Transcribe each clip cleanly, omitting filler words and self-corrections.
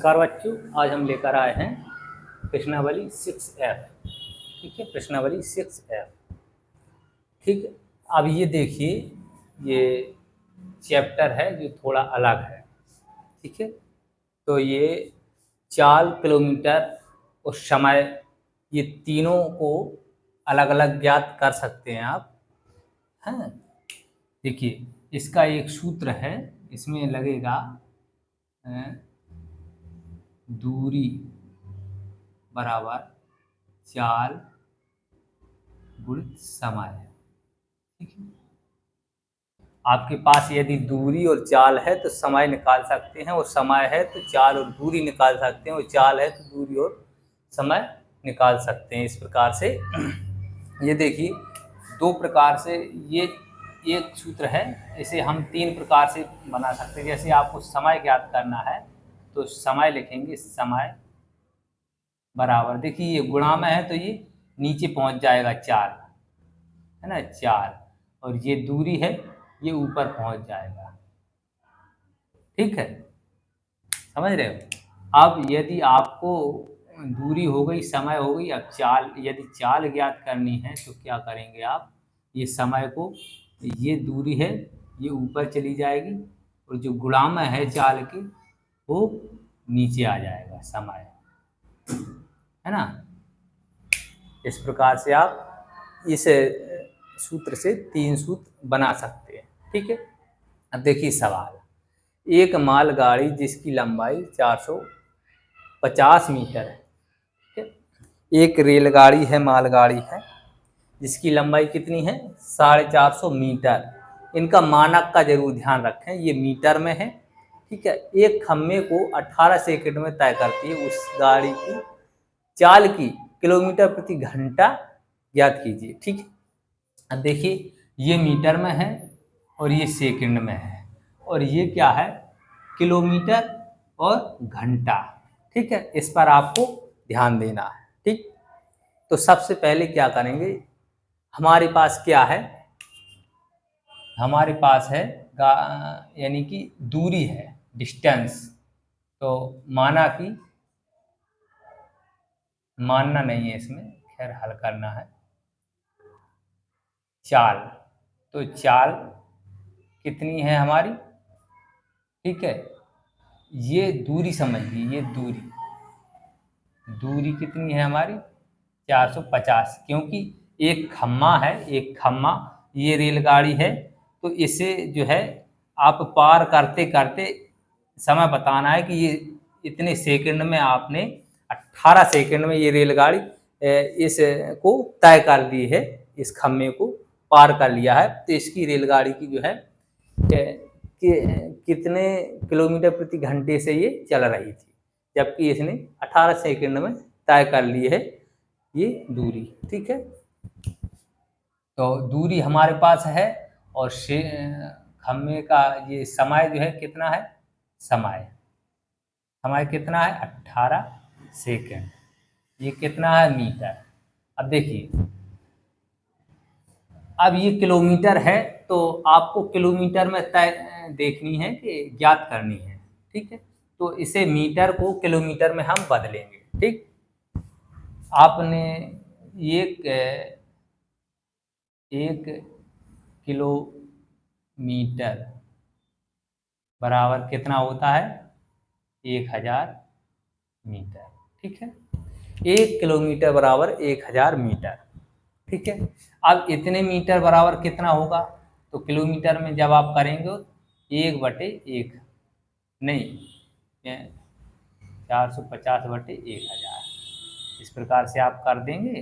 नमस्कार बच्चों, आज हम लेकर आए हैं प्रश्नावली 6F। ठीक है, प्रश्नावली 6F। ठीक है, अब ये देखिए, ये चैप्टर है जो थोड़ा अलग है। ठीक है, तो ये चाल, किलोमीटर और समय, ये तीनों को अलग अलग ज्ञात कर सकते हैं आप। हैं, देखिए इसका एक सूत्र है, इसमें लगेगा दूरी बराबर चाल गुणित समय। ठीक है, आपके पास यदि दूरी और चाल है तो समय निकाल सकते हैं, और समय है तो चाल और दूरी निकाल सकते हैं, और चाल है तो दूरी और समय निकाल सकते हैं। इस प्रकार से ये देखिए, दो प्रकार से ये एक सूत्र है, इसे हम तीन प्रकार से बना सकते हैं। जैसे आपको समय ज्ञात करना है तो समय लिखेंगे, समय बराबर, देखिए ये गुणा में है तो ये नीचे पहुंच जाएगा चार, है ना, चार, और ये दूरी है, ये ऊपर पहुंच जाएगा। ठीक है, समझ रहे हो। अब यदि आपको दूरी हो गई, समय हो गई, अब चाल, यदि चाल ज्ञात करनी है तो क्या करेंगे आप, ये समय को, ये दूरी है, ये ऊपर चली जाएगी, और जो गुणाम है चाल की वो नीचे आ जाएगा, समय, है ना। इस प्रकार से आप इस सूत्र से तीन सूत्र बना सकते हैं। ठीक है, अब देखिए सवाल, एक मालगाड़ी जिसकी लंबाई 450 मीटर है। ठीक है, एक रेलगाड़ी है, मालगाड़ी है, जिसकी लंबाई कितनी है, 450 मीटर। इनका मानक का जरूर ध्यान रखें, ये मीटर में है। ठीक है, एक खम्भे को 18 सेकंड में तय करती है, उस गाड़ी की चाल की किलोमीटर प्रति घंटा ज्ञात कीजिए। ठीक है, अब देखिए ये मीटर में है और ये सेकंड में है, और ये क्या है, किलोमीटर और घंटा। ठीक है, इस पर आपको ध्यान देना है। ठीक, तो सबसे पहले क्या करेंगे, हमारे पास क्या है, हमारे पास है यानी कि दूरी है, डिस्टेंस। तो माना कि, मानना नहीं है इसमें, खैर हल करना है। चाल, तो चाल कितनी है हमारी, ठीक है, ये दूरी समझिए, ये दूरी, दूरी कितनी है हमारी 450, क्योंकि एक खम्मा है, एक खम्मा, ये रेलगाड़ी है, तो इसे जो है आप पार करते करते समय बताना है कि ये इतने सेकंड में, आपने 18 सेकंड में ये रेलगाड़ी इस को तय कर ली है, इस खम्मे को पार कर लिया है। तो इसकी रेलगाड़ी की जो है कि कितने किलोमीटर प्रति घंटे से ये चल रही थी, जबकि इसने 18 सेकंड में तय कर ली है ये दूरी। ठीक है, तो दूरी हमारे पास है, और खम्मे का ये समय जो है कितना है, समय समय कितना है 18 सेकंड, ये कितना है मीटर। अब देखिए, अब ये किलोमीटर है तो आपको किलोमीटर में तय देखनी है कि ज्ञात करनी है। ठीक है, तो इसे मीटर को किलोमीटर में हम बदलेंगे। ठीक, आपने एक एक किलोमीटर बराबर कितना होता है, 1000 मीटर। ठीक है, 1 किलोमीटर बराबर 1000 मीटर। ठीक है, अब इतने मीटर बराबर कितना होगा, तो किलोमीटर में जब आप करेंगे 1/1 नहीं, 450/1000, इस प्रकार से आप कर देंगे,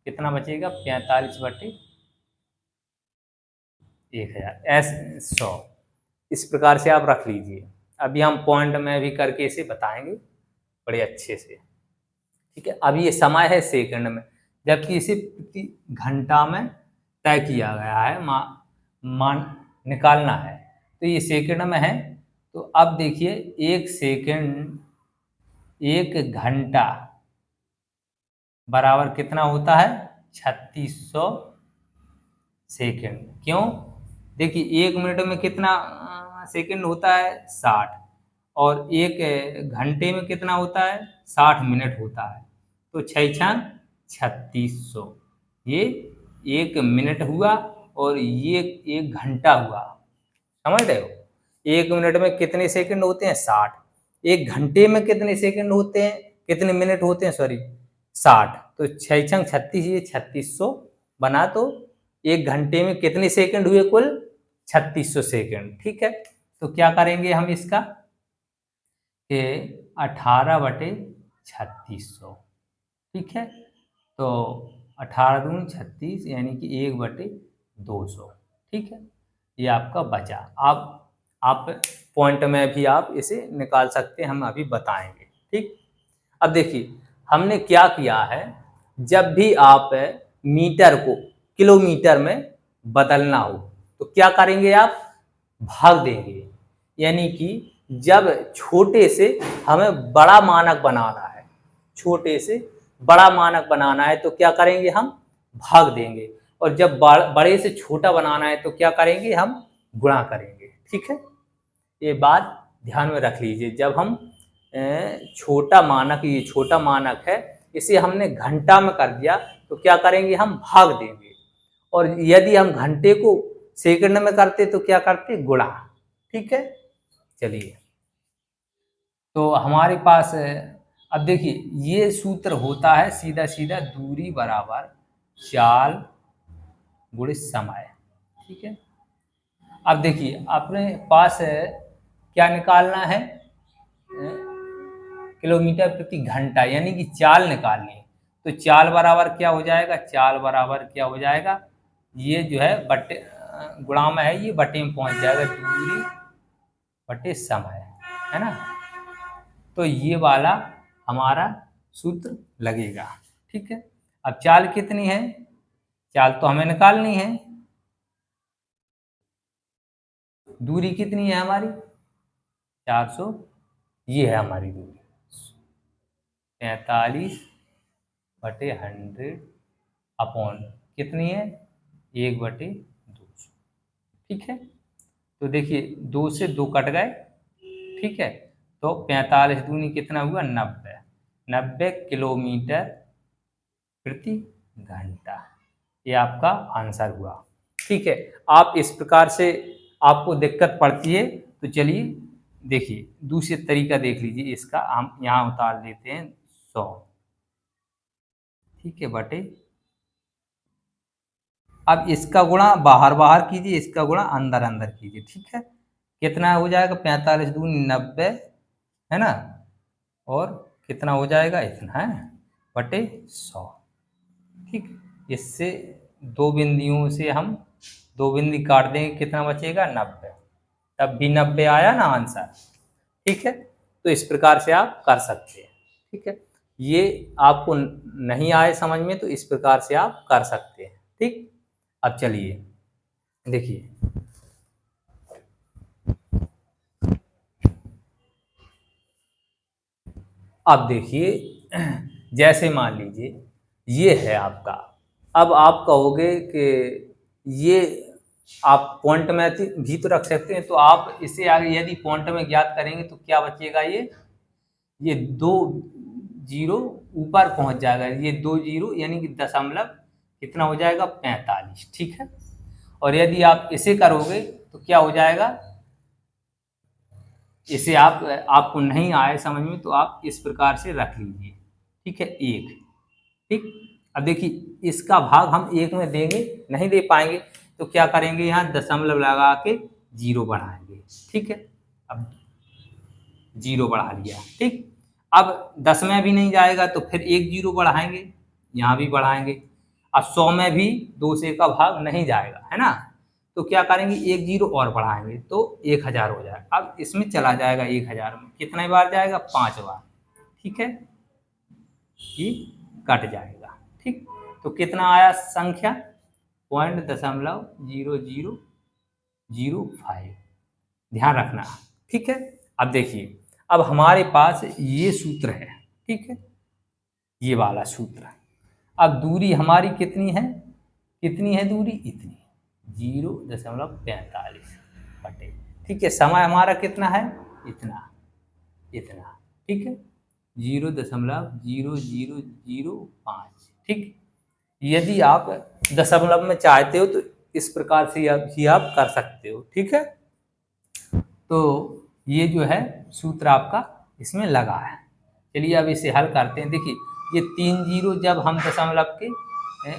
कितना बचेगा 45/1000 100। इस प्रकार से आप रख लीजिए। अभी हम पॉइंट में भी करके इसे बताएंगे बड़े अच्छे से। ठीक है, अब ये समय है सेकंड में, जबकि इसे प्रति घंटा में तय किया गया है, मान निकालना है, तो ये सेकंड में है। तो अब देखिए, एक सेकंड, एक घंटा बराबर कितना होता है 3600 सेकंड। क्यों, देखिए 1 मिनट में कितना सेकंड होता है 60, और एक घंटे में कितना होता है, 60 मिनट होता है। तो 6×6 = 3600, ये 1 मिनट हुआ और ये 1 घंटा हुआ। समझ रहे हो, 1 मिनट में कितने सेकंड होते हैं, 60। 1 घंटे में कितने सेकंड होते हैं, कितने मिनट होते हैं, सॉरी 60। तो 6×36, ये 3600 बना। तो 1 घंटे में कितने सेकंड हुए, कुल 3600 सेकंड। ठीक है, तो क्या करेंगे हम इसका कि 18/3600। ठीक है, तो 18×2 = 36, यानी कि 1/200। ठीक है, ये आपका बचा। आप पॉइंट में भी आप इसे निकाल सकते हैं, हम अभी बताएंगे। ठीक, अब देखिए हमने क्या किया है, जब भी आप मीटर को किलोमीटर में बदलना हो तो क्या करेंगे, आप भाग देंगे। यानी कि जब छोटे से हमें बड़ा मानक बनाना है, छोटे से बड़ा मानक बनाना है तो क्या करेंगे, हम भाग देंगे। और जब बड़े से छोटा बनाना है तो क्या करेंगे, हम गुणा करेंगे। ठीक है, ये बात ध्यान में रख लीजिए। जब हम छोटा मानक, ये छोटा मानक है, इसे हमने घंटा में कर दिया तो क्या करेंगे, हम भाग देंगे। और यदि हम घंटे को सेकंड में करते तो क्या करते, गुणा। ठीक है, चलिए तो हमारे पास अब देखिए ये सूत्र होता है सीधा सीधा, दूरी बराबर चाल गुणित समय। ठीक है, अब देखिए अपने पास क्या निकालना है, किलोमीटर प्रति घंटा, यानी कि चाल निकालनी है। तो चाल बराबर क्या हो जाएगा, चाल बराबर क्या हो जाएगा, ये जो है बटे गुणा में है, ये बटे में पहुंच जाएगा, दूरी बटे समय, है ना। तो ये वाला हमारा सूत्र लगेगा। ठीक है, अब चाल कितनी है, चाल तो हमें निकालनी है। दूरी कितनी है हमारी, 400, ये है हमारी दूरी, 45/100 अपॉन कितनी है, 1/200। ठीक है, तो देखिए 2 से 2 कट गए। ठीक है, तो 45 दूनी कितना हुआ, 90। 90 किलोमीटर प्रति घंटा, ये आपका आंसर हुआ। ठीक है, आप इस प्रकार से आपको दिक्कत पड़ती है तो चलिए देखिए दूसरे तरीका देख लीजिए इसका, हम यहाँ उतार देते हैं 100। ठीक है, बटे, अब इसका गुणा बाहर बाहर कीजिए, इसका गुणा अंदर अंदर कीजिए। ठीक है, कितना हो जाएगा, 45 दूनी 90, है ना, और कितना हो जाएगा, इतना है, बटे 100। ठीक, इससे दो बिंदियों से हम दो बिंदी काट देंगे, कितना बचेगा, 90। तब भी 90 आया ना आंसर। ठीक है, तो इस प्रकार से आप कर सकते हैं। ठीक है, ये आपको नहीं आए समझ में तो इस प्रकार से आप कर सकते हैं। ठीक, अब चलिए देखिए, अब देखिए जैसे मान लीजिए ये है आपका, अब आप कहोगे कि ये आप पॉइंट में भी तो रख सकते हैं, तो आप इससे आगे यदि पॉइंट में ज्ञात करेंगे तो क्या बचेगा, ये 2 जीरो ऊपर पहुंच जाएगा, ये 2 जीरो यानी कि दशमलव कितना हो जाएगा, 45। ठीक है, और यदि आप इसे करोगे तो क्या हो जाएगा, इसे आपको नहीं आए समझ में तो आप इस प्रकार से रख लीजिए। ठीक है, 1। ठीक, अब देखिए इसका भाग हम 1 में देंगे, नहीं दे पाएंगे तो क्या करेंगे, यहाँ दशमलव लगा के 0 बढ़ाएंगे। ठीक है, अब 0 बढ़ा लिया। ठीक, अब 10 में भी नहीं जाएगा तो फिर 1 0 बढ़ाएंगे, यहाँ भी बढ़ाएंगे। अब 100 में भी 2 से का भाग नहीं जाएगा, है ना, तो क्या करेंगे, 1 0 और बढ़ाएंगे तो 1000 हो जाएगा। अब इसमें चला जाएगा 1000 में कितने बार जाएगा, 5 बार। ठीक है, ये कट जाएगा। ठीक, तो कितना आया संख्या, 0.0005, ध्यान रखना। ठीक है, अब देखिए अब हमारे पास ये सूत्र है। ठीक है, ये वाला सूत्र, अब दूरी हमारी कितनी है, कितनी है दूरी, इतनी, 0.45 बटे। ठीक है, समय हमारा कितना है, इतना। इतना, ठीक है, 0.0005, ठीक। यदि आप दशमलव में चाहते हो तो इस प्रकार से आप कर सकते हो, ठीक है। तो ये जो है सूत्र आपका इसमें लगा है। चलिए अब इसे हल करते हैं। देखिए ये 3 जीरो जब हम दशमलव के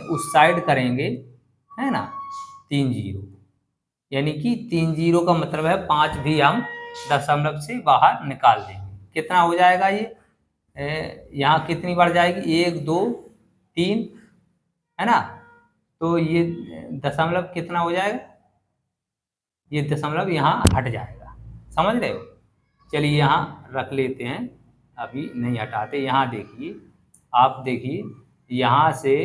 उस साइड करेंगे, है ना, 3 जीरो, यानी कि 3 जीरो का मतलब है 5 भी हम दशमलव से बाहर निकाल देंगे। कितना हो जाएगा ये, यहाँ कितनी बढ़ जाएगी, 1 2 3, है ना। तो ये दशमलव कितना हो जाएगा, ये दशमलव यहाँ हट जाएगा, समझ रहे हो। चलिए यहाँ रख लेते हैं, अभी नहीं हटाते। यहाँ देखिए, आप देखिए यहाँ से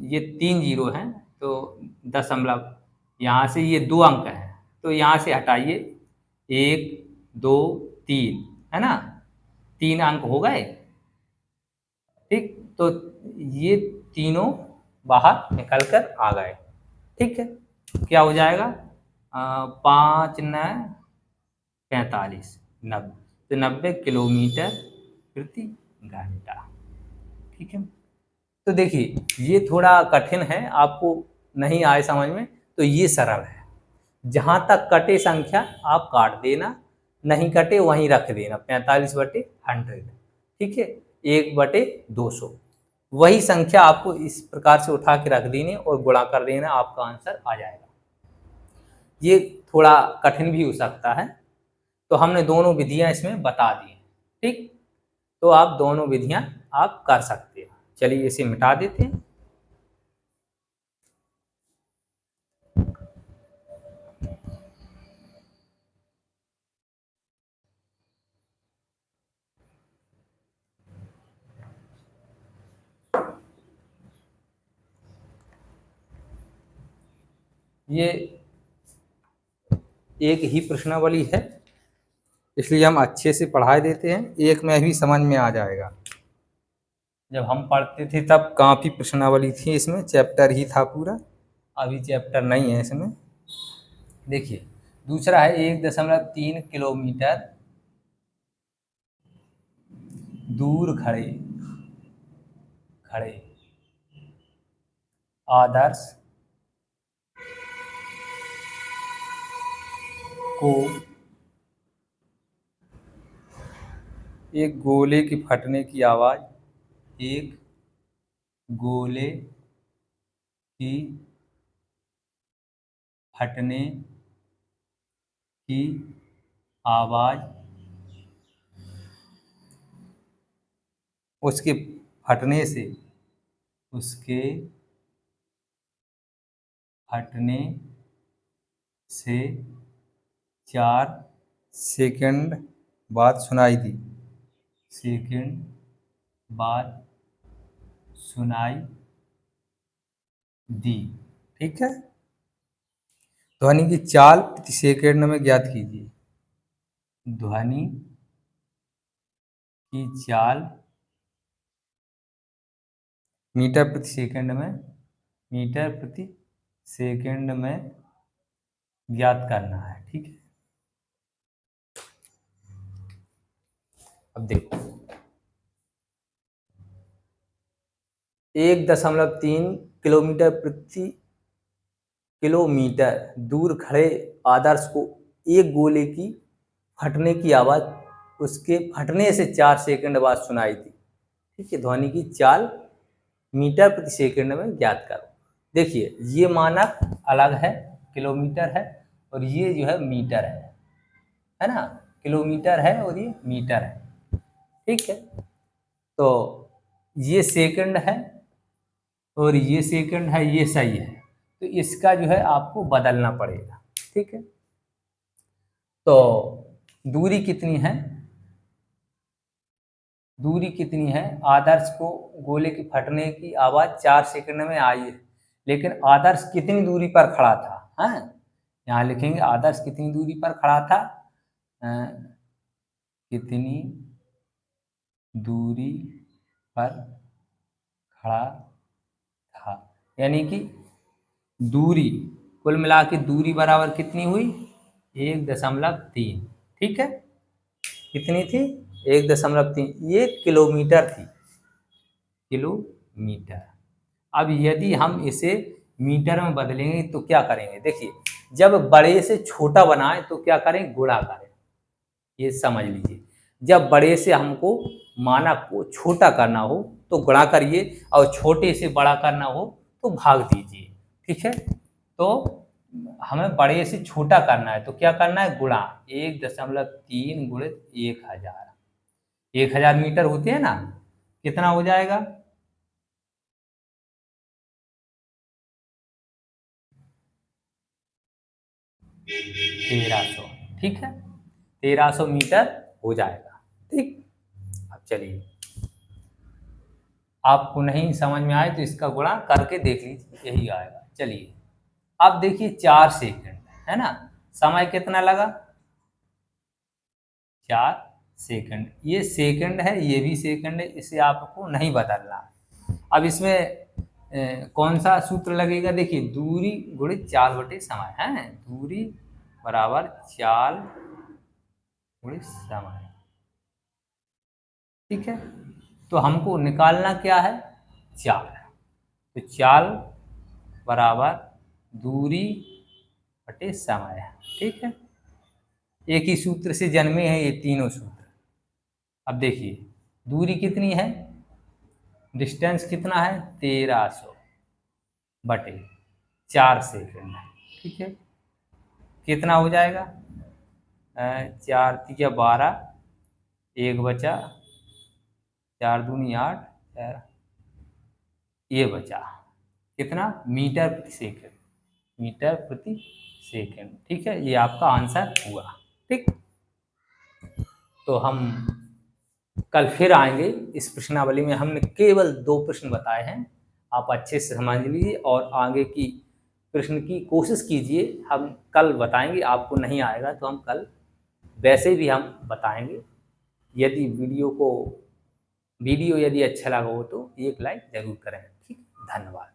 ये 3 जीरो हैं, तो दशमलव यहाँ से ये 2 अंक हैं, तो यहाँ से हटाइए 1 2 3, है ना, 3 अंक हो गए, ठीक। तो ये तीनों बाहर निकल कर आ गए, ठीक है। क्या हो जाएगा, 5 9 45, 90, तो 90 किलोमीटर प्रति घंटा, ठीक है। तो देखिए ये थोड़ा कठिन है, आपको नहीं आए समझ में तो ये सरल है। जहाँ तक कटे संख्या आप काट देना, नहीं कटे वहीं रख देना, 45/100, ठीक है, 1/200, वही संख्या आपको इस प्रकार से उठा के रख देनी और गुणा कर देना, आपका आंसर आ जाएगा। ये थोड़ा कठिन भी हो सकता है, तो हमने दोनों विधियां इसमें बता दी हैं, ठीक। तो आप दोनों विधियां आप कर सकते हैं। चलिए इसे मिटा देते हैं। ये एक ही प्रश्नावली है, इसलिए हम अच्छे से पढ़ा देते हैं, एक में भी समझ में आ जाएगा। जब हम पढ़ते थे तब काफ़ी प्रश्नावली थी इसमें, चैप्टर ही था पूरा, अभी चैप्टर नहीं है इसमें। देखिए दूसरा है 1.3 किलोमीटर दूर खड़े खड़े आदर्श को एक गोले की फटने की आवाज़, एक गोले की फटने की आवाज़, उसके फटने से उसके फटने से 4 सेकंड बाद सुनाई दी, सेकंड बाद सुनाई दी, ठीक है। ध्वनि की चाल प्रति सेकंड में ज्ञात कीजिए। ध्वनि की चाल मीटर प्रति सेकंड में, मीटर प्रति सेकंड में ज्ञात करना है, ठीक है। अब देखो 1.3 किलोमीटर प्रति किलोमीटर दूर खड़े आदर्श को एक गोले की फटने की आवाज़ उसके फटने से 4 सेकंड बाद सुनाई दी, ठीक है। ध्वनि की चाल मीटर प्रति सेकंड में ज्ञात करो। देखिए ये मानक अलग है, किलोमीटर है, और ये जो है मीटर है ना, किलोमीटर है और ये मीटर है, ठीक है। तो ये सेकंड है और ये सेकंड है, ये सही है, तो इसका जो है आपको बदलना पड़ेगा, ठीक है। तो दूरी कितनी है, दूरी कितनी है, आदर्श को गोले की फटने की आवाज़ 4 सेकंड में आई है, लेकिन आदर्श कितनी दूरी पर खड़ा था, हाँ, यहाँ लिखेंगे आदर्श कितनी दूरी पर खड़ा था, कितनी दूरी पर खड़ा था, यानी कि दूरी कुल मिला के दूरी बराबर कितनी हुई, 1.3, ठीक है। कितनी थी? 1.3, ये किलोमीटर थी, किलोमीटर। अब यदि हम इसे मीटर में बदलेंगे तो क्या करेंगे? देखिए, जब बड़े से छोटा बनाए तो क्या करें? गुणा करें। ये समझ लीजिए, जब बड़े से हमको मानक को छोटा करना हो तो गुणा करिए, और छोटे से बड़ा करना हो तो भाग दीजिए। ठीक है, तो हमें बड़े से छोटा करना है तो क्या करना है? गुणा 1.3 गुणित 1000। 1000 मीटर होते हैं ना, कितना हो जाएगा? 1300। ठीक है, 1300 मीटर हो जाएगा। ठीक, अब चलिए, आपको नहीं समझ में आए तो इसका गुणा करके देख लीजिए, यही आएगा। चलिए, अब देखिए 4 सेकंड है ना, समय कितना लगा? 4 सेकंड। ये सेकंड है, ये भी सेकंड है, इसे आपको नहीं बदलना है। अब इसमें कौन सा सूत्र लगेगा? देखिए, दूरी गुणित चाल बटे समय है, दूरी बराबर चाल गुणित समय। ठीक है, तो हमको निकालना क्या है? चाल। तो चाल बराबर दूरी बटे समय है। ठीक है, एक ही सूत्र से जन्मे हैं ये तीनों सूत्र। अब देखिए, दूरी कितनी है? डिस्टेंस कितना है? 1300 बटे 4 सेकंड है। ठीक है, कितना हो जाएगा? 4 × 3 = 12, एक बचा, 4 × 2 = 8, ये बचा कितना? मीटर प्रति सेकंड, मीटर प्रति सेकंड। ठीक है, ये आपका आंसर हुआ। ठीक, तो हम कल फिर आएंगे। इस प्रश्नावली में हमने केवल 2 प्रश्न बताए हैं, आप अच्छे से समझ लीजिए और आगे की प्रश्न की कोशिश कीजिए। हम कल बताएंगे, आपको नहीं आएगा तो हम कल वैसे भी हम बताएंगे। यदि वीडियो यदि अच्छा लगा हो तो एक लाइक ज़रूर करें। ठीक, धन्यवाद।